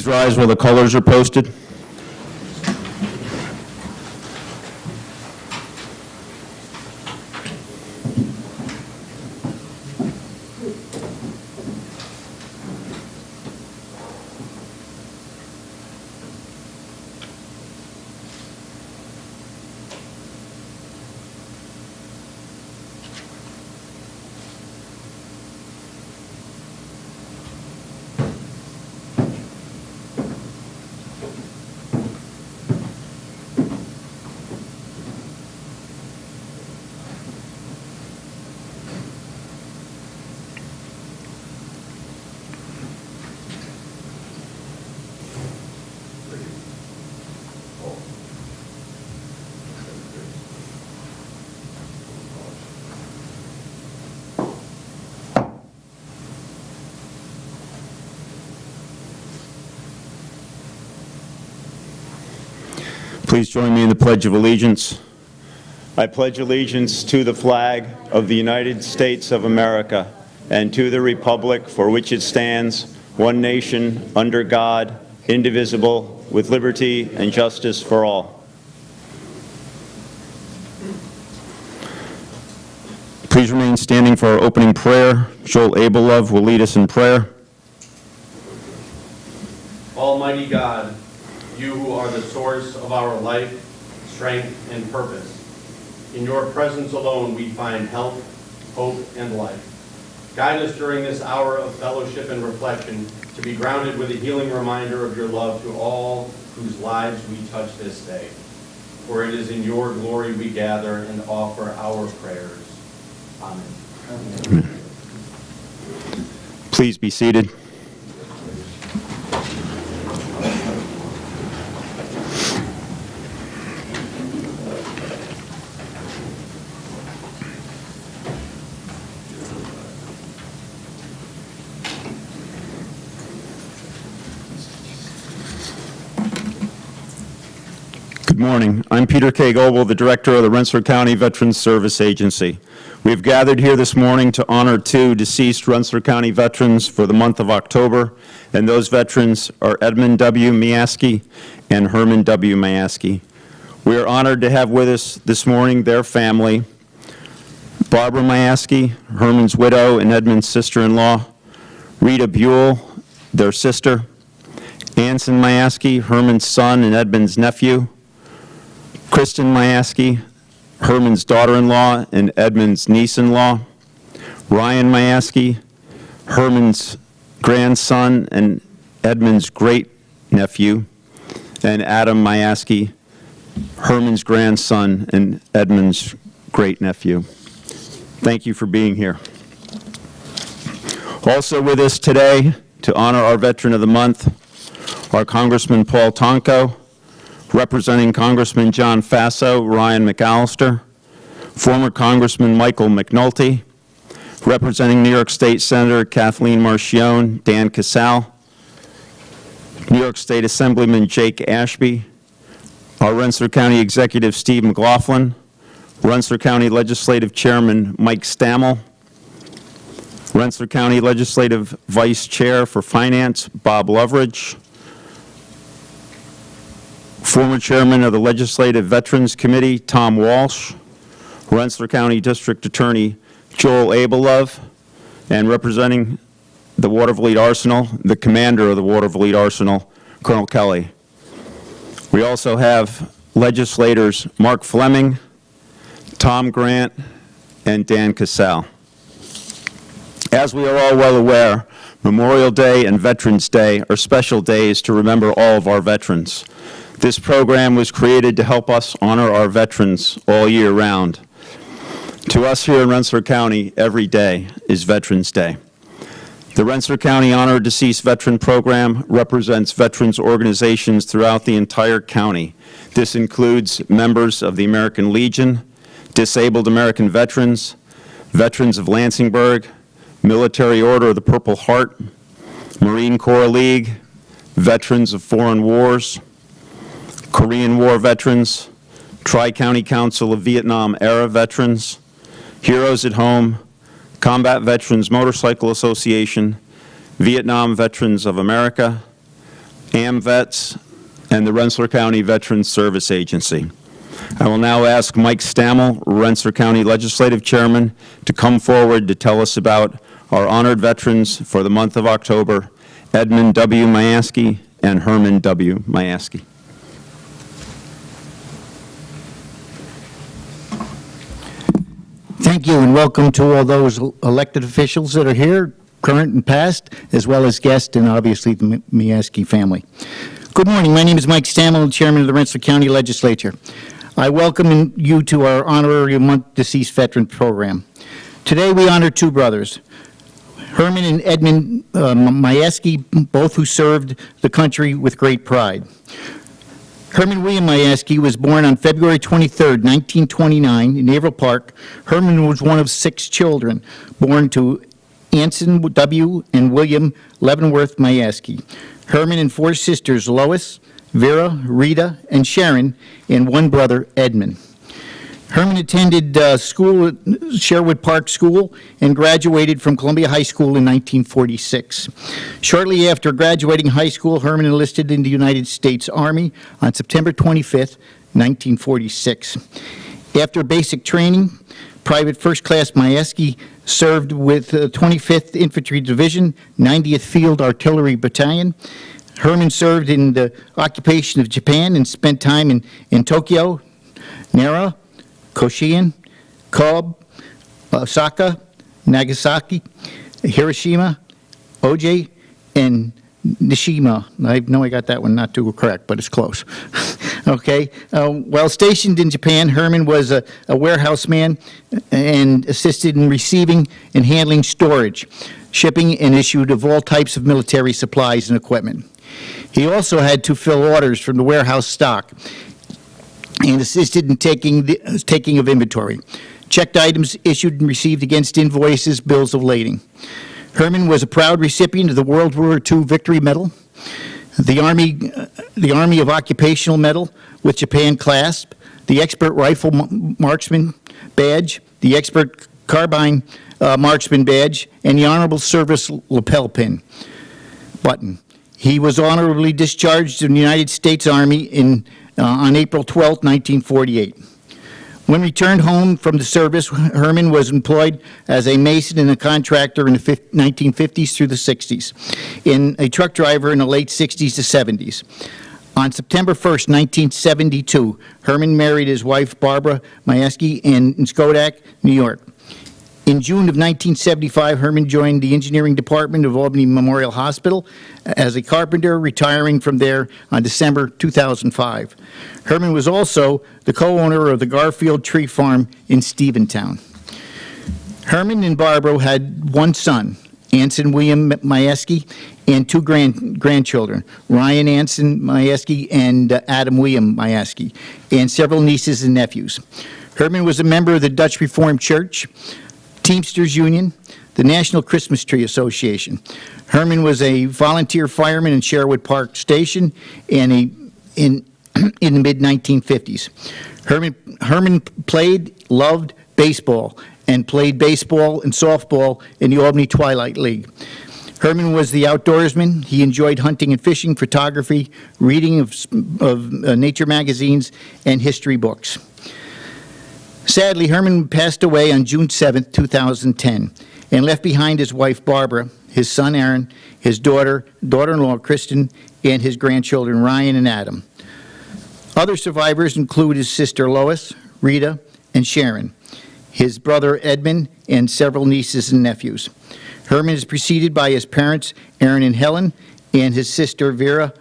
Please rise while the colors are posted. Please join me in the Pledge of Allegiance. I pledge allegiance to the flag of the United States of America and to the republic for which it stands, one nation, under God, indivisible, with liberty and justice for all. Please remain standing for our opening prayer. Joel Abelove will lead us in prayer. Almighty God, you who are the source of our life, strength, and purpose. In your presence alone we find health, hope, and life. Guide us during this hour of fellowship and reflection to be grounded with a healing reminder of your love to all whose lives we touch this day. For it is in your glory we gather and offer our prayers. Amen. Amen. Please be seated. Good morning. I'm Peter K. Goebel, the Director of the Rensselaer County Veterans Service Agency. We have gathered here this morning to honor two deceased Rensselaer County veterans for the month of October, and those veterans are Edmund W. Miaski and Herman W. Miaski. We are honored to have with us this morning their family, Barbara Miaski, Herman's widow and Edmund's sister-in-law, Rita Buell, their sister, Anson Miaski, Herman's son and Edmund's nephew, Kristen Miaski, Herman's daughter-in-law and Edmund's niece-in-law, Ryan Miaski, Herman's grandson and Edmund's great-nephew, and Adam Miaski, Herman's grandson and Edmund's great-nephew. Thank you for being here. Also with us today to honor our Veteran of the Month are Congressman Paul Tonko, representing Congressman John Faso, Ryan McAllister, former Congressman Michael McNulty, representing New York State Senator Kathleen Marchione, Dan Casale, New York State Assemblyman Jake Ashby, our Rensselaer County Executive Steve McLaughlin, Rensselaer County Legislative Chairman Mike Stammel, Rensselaer County Legislative Vice Chair for Finance Bob Loveridge, former Chairman of the Legislative Veterans Committee, Tom Walsh, Rensselaer County District Attorney Joel Abelove, and representing the Watervliet Arsenal, the Commander of the Watervliet Arsenal, Colonel Kelly. We also have legislators Mark Fleming, Tom Grant, and Dan Casale. As we are all well aware, Memorial Day and Veterans Day are special days to remember all of our veterans. This program was created to help us honor our veterans all year round. To us here in Rensselaer County, every day is Veterans Day. The Rensselaer County Honor Deceased Veteran Program represents veterans organizations throughout the entire county. This includes members of the American Legion, Disabled American Veterans, Veterans of Lansingburg, Military Order of the Purple Heart, Marine Corps League, Veterans of Foreign Wars, Korean War veterans, Tri-County Council of Vietnam-era veterans, Heroes at Home, Combat Veterans Motorcycle Association, Vietnam Veterans of America, AMVETS, and the Rensselaer County Veterans Service Agency. I will now ask Mike Stammel, Rensselaer County Legislative Chairman, to come forward to tell us about our honored veterans for the month of October, Edmund W. Mayaski and Herman W. Mayaski. Thank you, and welcome to all those elected officials that are here, current and past, as well as guests and obviously the Mayaski family. Good morning. My name is Mike Stammel, Chairman of the Rensselaer County Legislature. I welcome you to our Honorary Month Deceased Veteran Program. Today we honor two brothers, Herman and Edmund Mayaski, both who served the country with great pride. Herman William Mayaski was born on February 23, 1929, in Naval Park. Herman was one of 6 children born to Anson W. and William Leavenworth Mayaski. Herman and 4 sisters, Lois, Vera, Rita, and Sharon, and 1 brother, Edmund. Herman attended school at Sherwood Park School and graduated from Columbia High School in 1946. Shortly after graduating high school, Herman enlisted in the United States Army on September 25, 1946. After basic training, Private First Class Mayaski served with 25th Infantry Division, 90th Field Artillery Battalion. Herman served in the occupation of Japan and spent time in Tokyo, Nara, Koshiin, Kobe, Osaka, Nagasaki, Hiroshima, Oje, and Nishima. I know I got that one not too correct, but it's close. Okay. While stationed in Japan, Herman was a warehouse man and assisted in receiving and handling storage, shipping, and issued of all types of military supplies and equipment. He also had to fill orders from the warehouse stock and assisted in taking of inventory, checked items issued and received against invoices, bills of lading. Herman was a proud recipient of the World War II Victory Medal, the Army of Occupational Medal with Japan clasp, the Expert Rifle Marksman Badge, the Expert Carbine Marksman Badge, and the Honorable Service Lapel Pin button. He was honorably discharged in the United States Army on April 12, 1948. When returned home from the service, Herman was employed as a mason and a contractor in the 1950s through the 60s, and a truck driver in the late 60s to 70s. On September 1st, 1972, Herman married his wife, Barbara Mayaski, in Schodack, New York. In June of 1975, Herman joined the engineering department of Albany Memorial Hospital as a carpenter, retiring from there on December 2005. Herman was also the co-owner of the Garfield Tree Farm in Stephentown. Herman and Barbara had 1 son, Anson William Mayaski, and 2 grandchildren, Ryan Anson Mayaski and Adam William Mayaski, and several nieces and nephews. Herman was a member of the Dutch Reformed Church, Teamsters Union, the National Christmas Tree Association. Herman was a volunteer fireman in Sherwood Park Station and in the mid-1950s. Herman loved baseball, and played baseball and softball in the Albany Twilight League. Herman was the outdoorsman. He enjoyed hunting and fishing, photography, reading of nature magazines, and history books. Sadly, Herman passed away on June 7, 2010, and left behind his wife, Barbara, his son, Aaron, his daughter-in-law, Kristen, and his grandchildren, Ryan and Adam. Other survivors include his sister, Lois, Rita, and Sharon, his brother, Edmund, and several nieces and nephews. Herman is preceded by his parents, Aaron and Helen, and his sister, Vera.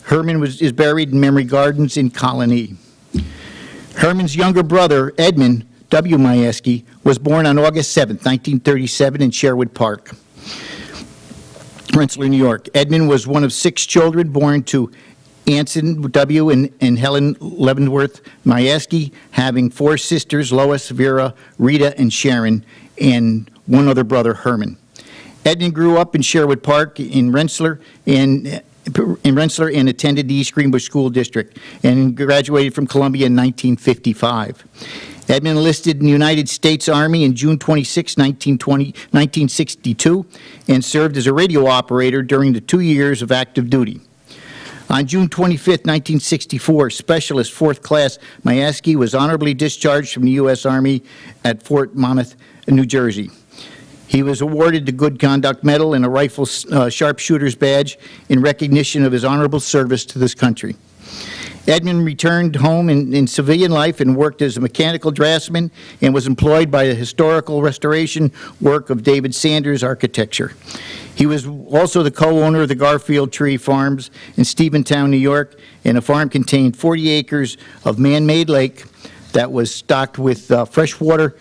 Herman is buried in Memory Gardens in Colony. Herman's younger brother, Edmund W. Mayaski, was born on August 7, 1937, in Sherwood Park, Rensselaer, New York. Edmund was one of 6 children born to Anson W. and Helen Leavenworth Mayaski, having 4 sisters, Lois, Vera, Rita, and Sharon, and 1 other brother, Herman. Edmund grew up in Sherwood Park in Rensselaer and attended the East Greenbush School District and graduated from Columbia in 1955. Edmund enlisted in the United States Army in June 26, 1962, and served as a radio operator during the 2 years of active duty. On June 25, 1964, Specialist 4th Class Mayaski was honorably discharged from the U.S. Army at Fort Monmouth, New Jersey. He was awarded the Good Conduct Medal and a Rifle Sharpshooter's Badge in recognition of his honorable service to this country. Edmund returned home in civilian life and worked as a mechanical draftsman and was employed by the historical restoration work of David Sanders Architecture. He was also the co-owner of the Garfield Tree Farms in Stephentown, New York, and the farm contained 40 acres of man-made lake that was stocked with freshwater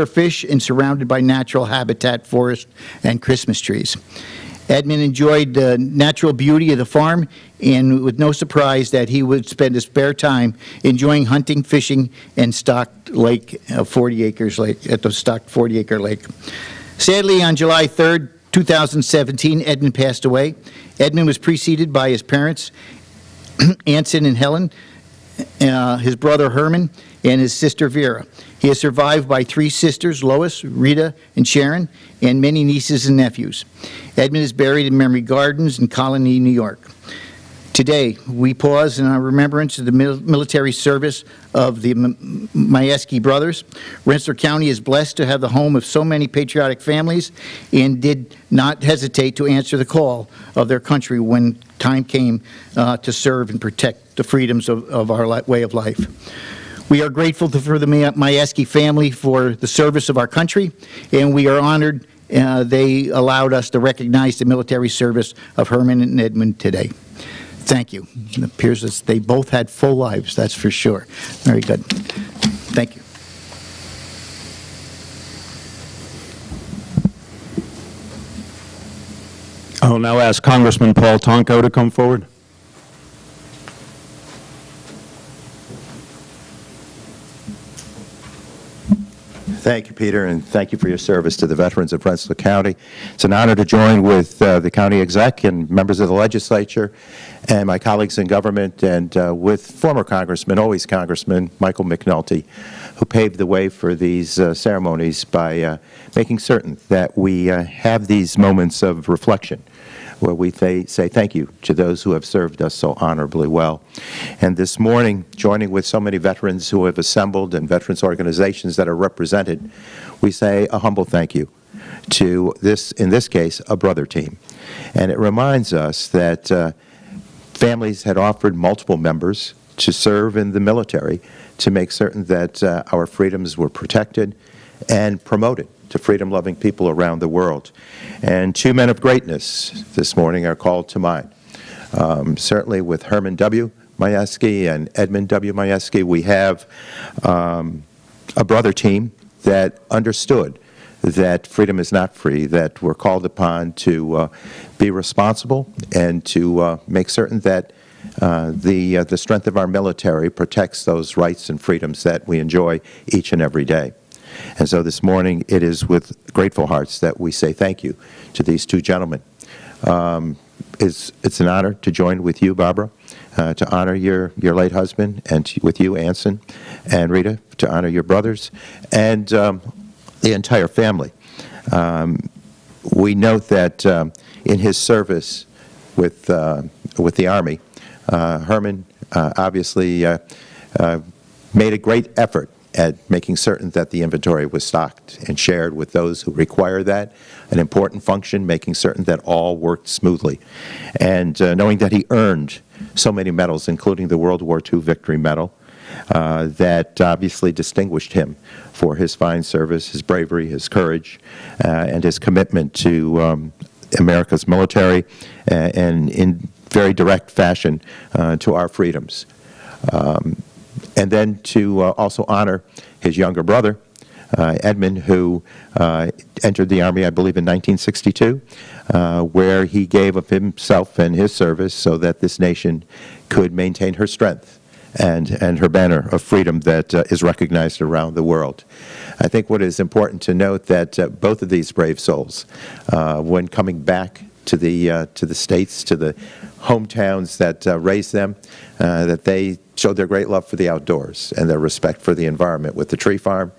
fish and surrounded by natural habitat, forest, and Christmas trees. Edmund enjoyed the natural beauty of the farm, and with no surprise that he would spend his spare time enjoying hunting, fishing, and stocked lake, 40 acres lake, at the stocked 40-acre lake. Sadly, on July 3rd, 2017, Edmund passed away. Edmund was preceded by his parents, Anson and Helen, his brother Herman, and his sister Vera. He is survived by 3 sisters, Lois, Rita, and Sharon, and many nieces and nephews. Edmund is buried in Memory Gardens in Colony, New York. Today, we pause in our remembrance of the military service of the Mayaski brothers. Rensselaer County is blessed to have the home of so many patriotic families and did not hesitate to answer the call of their country when time came to serve and protect the freedoms of our way of life. We are grateful for the Mayaski family for the service of our country, and we are honored they allowed us to recognize the military service of Herman and Edmund today. Thank you. It appears that they both had full lives, that's for sure. Very good. Thank you. I will now ask Congressman Paul Tonko to come forward. Thank you, Peter, and thank you for your service to the veterans of Rensselaer County. It's an honor to join with the county exec and members of the legislature and my colleagues in government and with former Congressman, always Congressman, Michael McNulty, who paved the way for these ceremonies by making certain that we have these moments of reflection where we say thank you to those who have served us so honorably well. And this morning, joining with so many veterans who have assembled and veterans organizations that are represented, we say a humble thank you to this, in this case, a brother team. And it reminds us that families had offered multiple members to serve in the military to make certain that our freedoms were protected and promoted to freedom-loving people around the world. And 2 men of greatness this morning are called to mind. Certainly with Herman W. Mayaski and Edmund W. Mayaski, we have a brother team that understood that freedom is not free, that we're called upon to be responsible and to make certain that the strength of our military protects those rights and freedoms that we enjoy each and every day. And so this morning, it is with grateful hearts that we say thank you to these 2 gentlemen. It's an honor to join with you, Barbara, to honor your late husband, and with you, Anson and Rita, to honor your brothers, and the entire family. We note that in his service with the Army, Herman obviously made a great effort at making certain that the inventory was stocked and shared with those who require that, an important function, making certain that all worked smoothly. And knowing that he earned so many medals, including the World War II Victory Medal, that obviously distinguished him for his fine service, his bravery, his courage, and his commitment to America's military, and in very direct fashion to our freedoms. And then to also honor his younger brother, Edmund, who entered the Army, I believe, in 1962, where he gave of himself and his service so that this nation could maintain her strength and her banner of freedom that is recognized around the world. I think what is important to note that both of these brave souls, when coming back to the states, to the hometowns that raised them, that they showed their great love for the outdoors and their respect for the environment with the tree farm.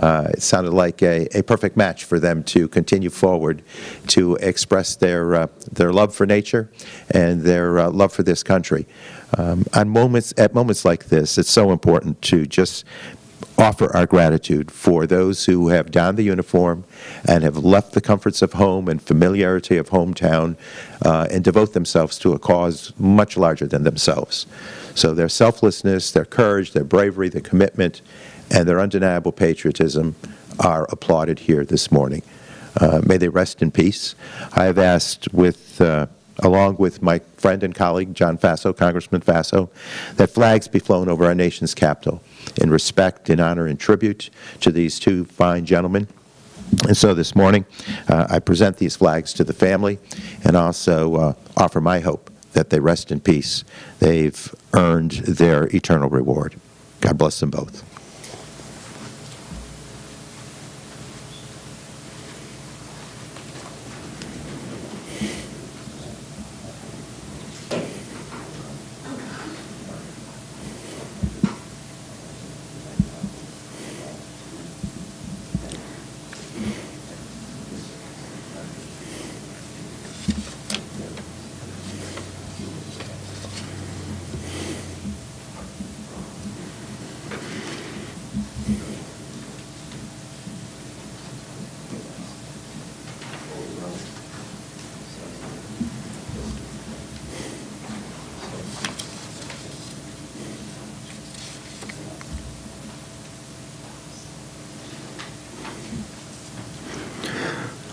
It sounded like a perfect match for them to continue forward to express their love for nature and their love for this country. At moments like this, it's so important to just offer our gratitude for those who have donned the uniform and have left the comforts of home and familiarity of hometown and devote themselves to a cause much larger than themselves. So their selflessness, their courage, their bravery, their commitment, and their undeniable patriotism are applauded here this morning. May they rest in peace. I have asked, along with my friend and colleague, John Faso, Congressman Faso, that flags be flown over our nation's capital in respect, in honor, and tribute to these two fine gentlemen. And so this morning, I present these flags to the family and also offer my hope that they rest in peace. They've earned their eternal reward. God bless them both.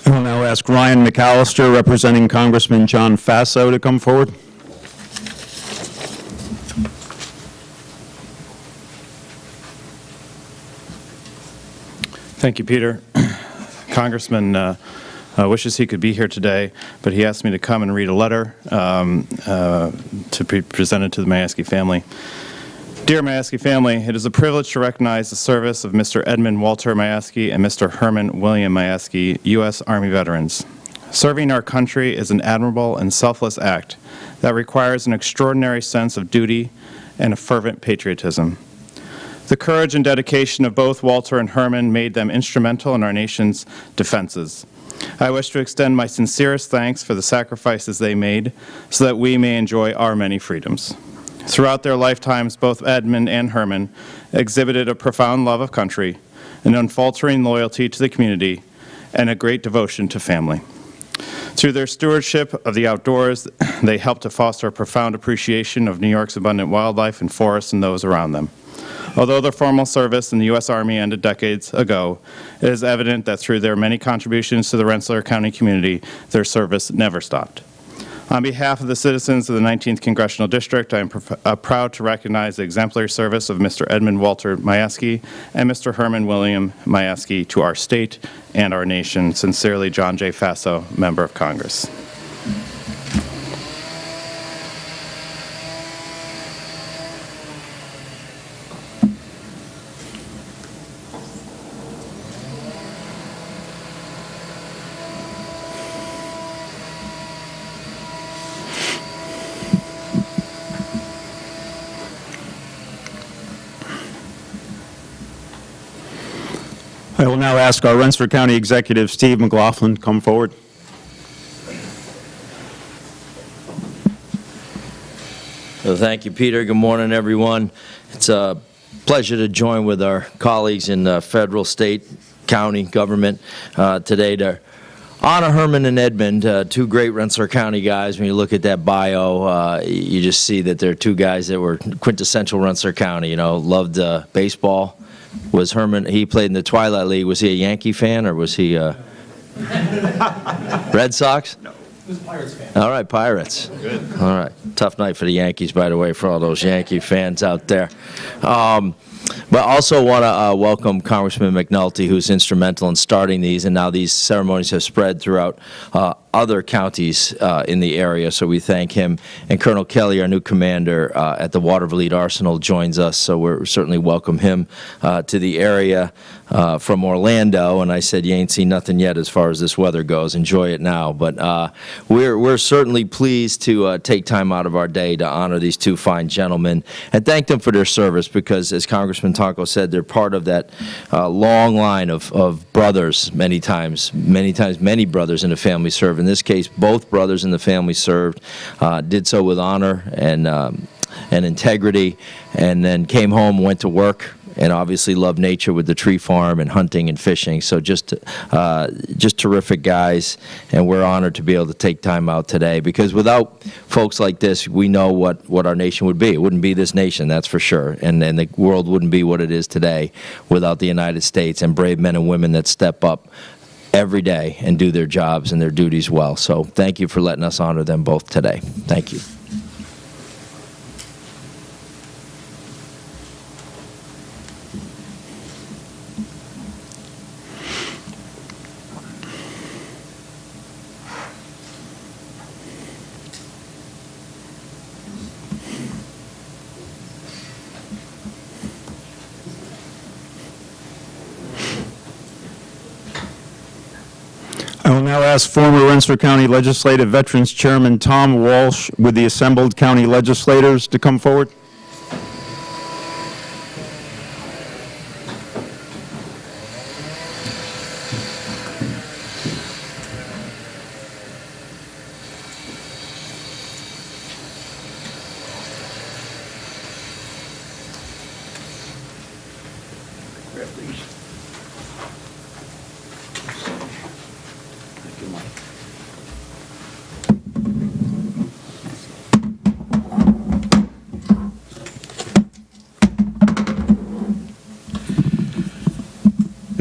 I will now ask Ryan McAllister, representing Congressman John Faso, to come forward. Thank you, Peter. Congressman wishes he could be here today, but he asked me to come and read a letter to be presented to the Mayaski family. Dear Mayaski family, it is a privilege to recognize the service of Mr. Edmund Walter Mayaski and Mr. Herman William Mayaski, U.S. Army veterans. Serving our country is an admirable and selfless act that requires an extraordinary sense of duty and a fervent patriotism. The courage and dedication of both Walter and Herman made them instrumental in our nation's defenses. I wish to extend my sincerest thanks for the sacrifices they made so that we may enjoy our many freedoms. Throughout their lifetimes, both Edmund and Herman exhibited a profound love of country, an unfaltering loyalty to the community, and a great devotion to family. Through their stewardship of the outdoors, they helped to foster a profound appreciation of New York's abundant wildlife and forests and those around them. Although their formal service in the U.S. Army ended decades ago, it is evident that through their many contributions to the Rensselaer County community, their service never stopped. On behalf of the citizens of the 19th Congressional District, I am proud to recognize the exemplary service of Mr. Edmund Walter Mayaski and Mr. Herman William Mayaski to our state and our nation. Sincerely, John J. Faso, Member of Congress. I will now ask our Rensselaer County Executive, Steve McLaughlin, to come forward. Well, thank you, Peter. Good morning, everyone. It's a pleasure to join with our colleagues in federal, state, county government today to honor Herman and Edmund, two great Rensselaer County guys. When you look at that bio, you just see that they're two guys that were quintessential Rensselaer County. You know, loved baseball. Was Herman, he played in the Twilight League. Was he a Yankee fan or was he Red Sox? No, he was a Pirates fan. All right, Pirates. Good. All right. Tough night for the Yankees, by the way, for all those Yankee fans out there. But also want to welcome Congressman McNulty, who's instrumental in starting these, and now these ceremonies have spread throughout other counties in the area, so we thank him. And Colonel Kelly, our new commander at the Watervliet Arsenal, joins us, so we're certainly welcome him to the area. from Orlando, and I said, "You ain't seen nothing yet as far as this weather goes. Enjoy it now." But we're certainly pleased to take time out of our day to honor these two fine gentlemen and thank them for their service, because, as Congressman Tonko said, they're part of that long line of brothers. Many times, many brothers in the family served. In this case, both brothers in the family served, did so with honor and integrity, and then came home, went to work, and obviously loved nature with the tree farm and hunting and fishing. So just terrific guys, and we're honored to be able to take time out today, because without folks like this, we know what our nation would be. It wouldn't be this nation, that's for sure, and the world wouldn't be what it is today without the United States and brave men and women that step up every day and do their jobs and their duties well. So thank you for letting us honor them both today. Thank you. I will now ask former Rensselaer County Legislative Veterans Chairman Tom Walsh with the assembled county legislators to come forward.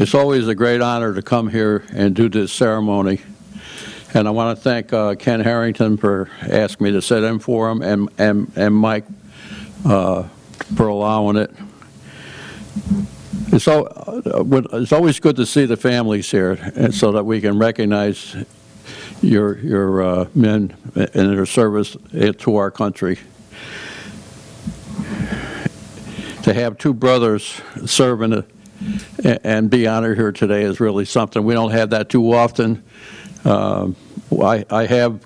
It's always a great honor to come here and do this ceremony. And I want to thank Ken Harrington for asking me to sit in for him, and Mike for allowing it. It's always good to see the families here, and so that we can recognize your men and their service to our country. To have two brothers serving and be honored here today is really something. We don't have that too often. I have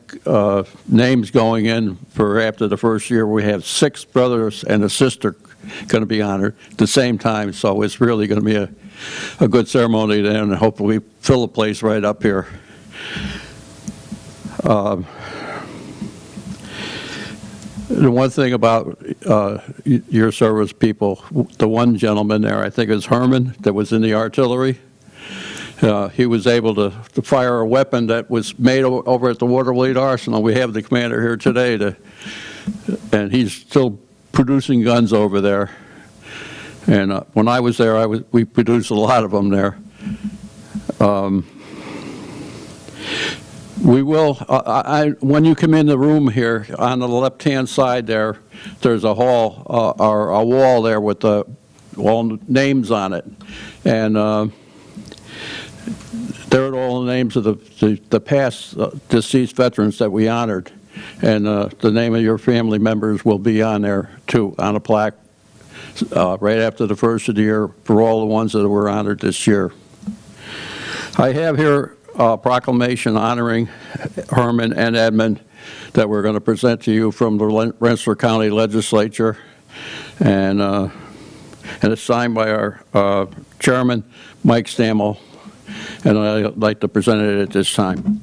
names going in for after the first year. We have 6 brothers and a sister going to be honored at the same time, so it's really going to be a good ceremony then, and hopefully we fill the place right up here. The one thing about your service people, the one gentleman there, I think it was Herman, that was in the artillery. He was able to fire a weapon that was made over at the Watervliet Arsenal. We have the commander here today, and he's still producing guns over there. And when I was there, we produced a lot of them there. We will, when you come in the room here, on the left-hand side there's a hall, or a wall there with all names on it. And there are all the names of the past deceased veterans that we honored. And the name of your family members will be on there, too, on a plaque right after the first of the year for all the ones that were honored this year. I have here proclamation honoring Herman and Edmund that we're going to present to you from the Rensselaer County Legislature, and it's signed by our chairman, Mike Stammel, and I'd like to present it at this time.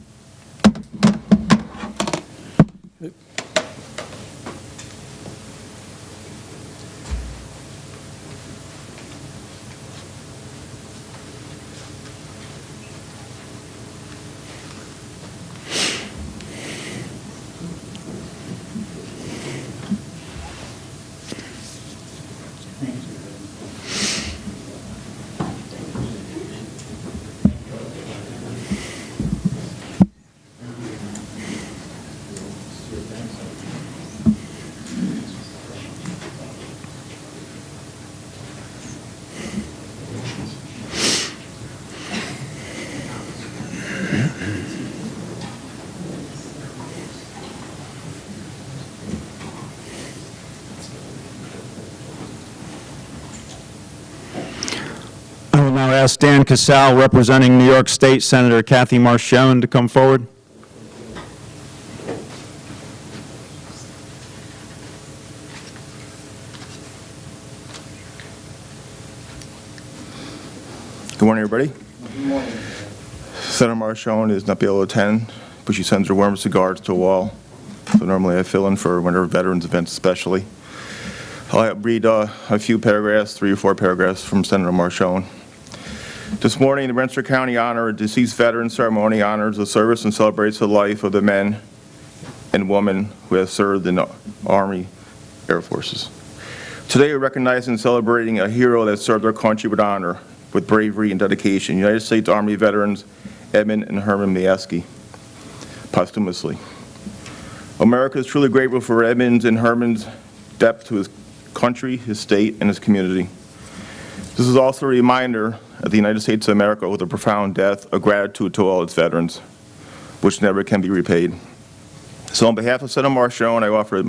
I will now ask Dan Casale, representing New York State Senator Kathy Marchionne, to come forward. Good morning, everybody. Good morning. Senator Marchionne is not be able to attend, but she sends her warmest regards to all. So normally I fill in for winter veterans events especially. I'll read a few paragraphs, 3 or 4 paragraphs from Senator Marchionne. This morning, the Rensselaer County Honor Deceased Veteran Ceremony honors the service and celebrates the life of the men and women who have served in the Army, Air Forces. Today, we're recognizing and celebrating a hero that served our country with honor, with bravery and dedication, United States Army veterans Edmund and Herman Miaski, posthumously. America is truly grateful for Edmund's and Herman's depth to his country, his state, and his community. This is also a reminder that the United States of America owes a profound debt of gratitude to all its veterans, which never can be repaid. So on behalf of Senator Marchionne, I offer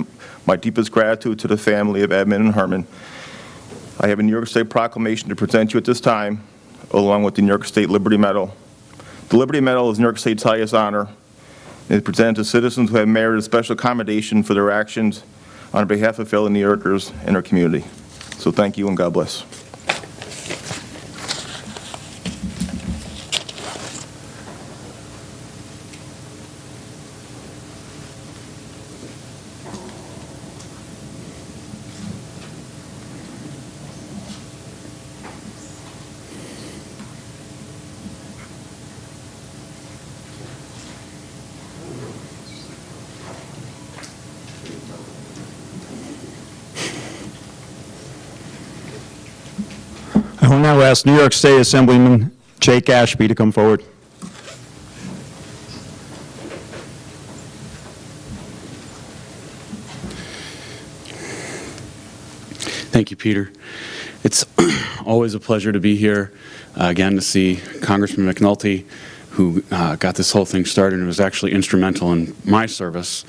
my deepest gratitude to the family of Edmund and Herman. I have a New York State proclamation to present you at this time, along with the New York State Liberty Medal. The Liberty Medal is New York State's highest honor and is presented to citizens who have merited special accommodation for their actions on behalf of fellow New Yorkers and our community. So thank you and God bless. I will now ask New York State Assemblyman Jake Ashby to come forward. Thank you, Peter. It's always a pleasure to be here again to see Congressman McNulty, who got this whole thing started and was actually instrumental in my service,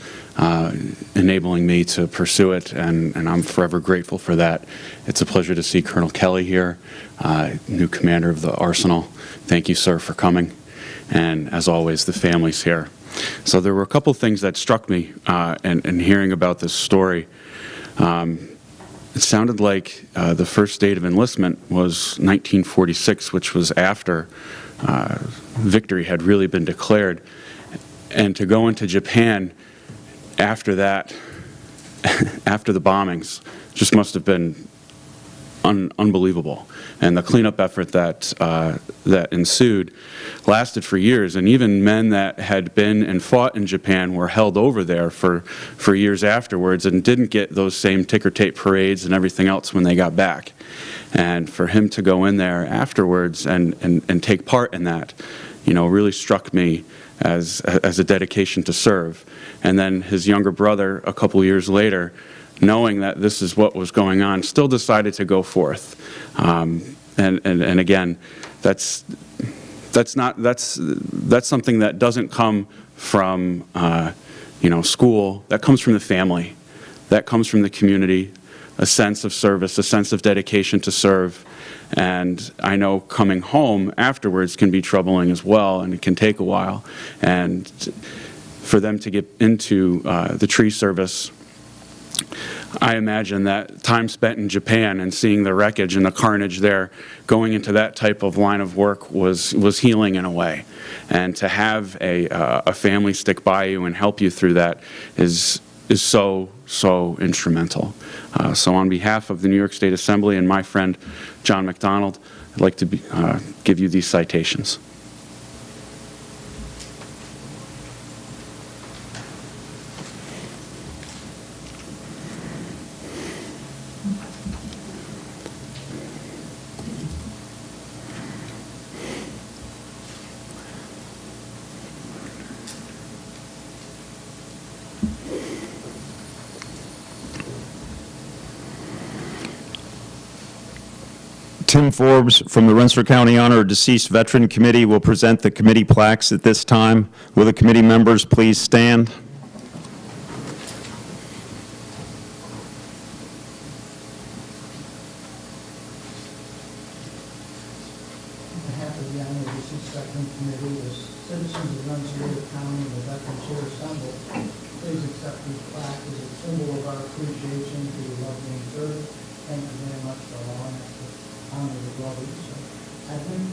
enabling me to pursue it, and I'm forever grateful for that. It's a pleasure to see Colonel Kelly here, new commander of the Arsenal. Thank you, sir, for coming. And as always, the family's here. So there were a couple things that struck me in hearing about this story. It sounded like the first date of enlistment was 1946, which was after victory had really been declared. And to go into Japan after that, after the bombings, just must have been unbelievable. And the cleanup effort that ensued lasted for years, and even men that had been and fought in Japan were held over there for years afterwards and didn't get those same ticker tape parades and everything else when they got back. And for him to go in there afterwards and take part in that, you know, really struck me as a dedication to serve. And then his younger brother, a couple years later, knowing that this is what was going on, still decided to go forth. And again, that's something that doesn't come from school. That comes from the family. That comes from the community. A sense of service, a sense of dedication to serve. And I know coming home afterwards can be troubling as well, and it can take a while. And for them to get into the tree service, I imagine that time spent in Japan and seeing the wreckage and the carnage there, going into that type of line of work was healing in a way. And to have a family stick by you and help you through that is so instrumental. So on behalf of the New York State Assembly and my friend John McDonald, I'd like to give you these citations. Tim Forbes from the Rensselaer County Honor Deceased Veteran Committee will present the committee plaques at this time. Will the committee members please stand? of the annual Deceased Veteran Committee, the citizens of Rensselaer County and the veterans here assembled, please accept this plaque as a symbol of our appreciation for your loved and service. Thank you very much for allowing us to honor the brothers. So, Edmund,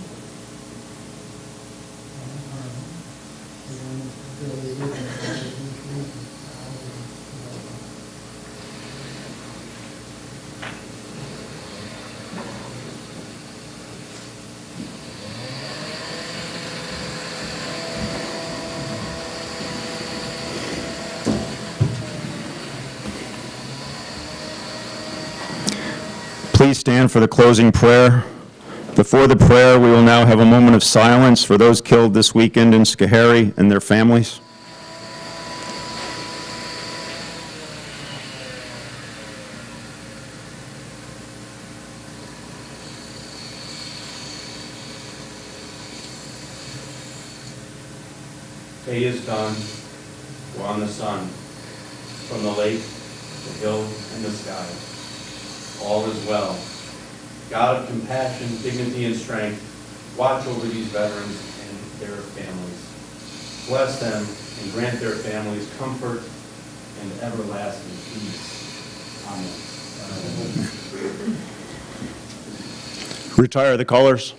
and Billy, Please stand for the closing prayer. Before the prayer, we will now have a moment of silence for those killed this weekend in Schoharie and their families. Day is done, we're on the sun, from the lake, the hill, and the sky. All is well. God of compassion, dignity, and strength, watch over these veterans and their families. Bless them and grant their families comfort and everlasting peace. Amen. Retire the colors.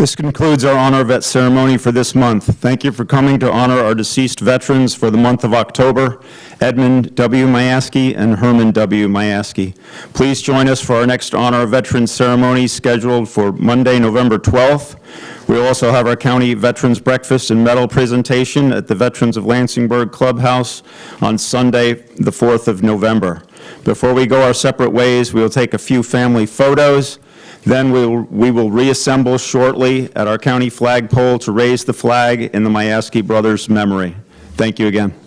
This concludes our Honor Vet ceremony for this month. Thank you for coming to honor our deceased veterans for the month of October, Edmund W. Mayaski and Herman W. Mayaski. Please join us for our next Honor Veterans ceremony scheduled for Monday, November 12th. We'll also have our County Veterans Breakfast and Medal presentation at the Veterans of Lansingburg Clubhouse on Sunday, the 4th of November. Before we go our separate ways, we will take a few family photos. Then we will reassemble shortly at our county flagpole to raise the flag in the Mayaski brothers' memory. Thank you again.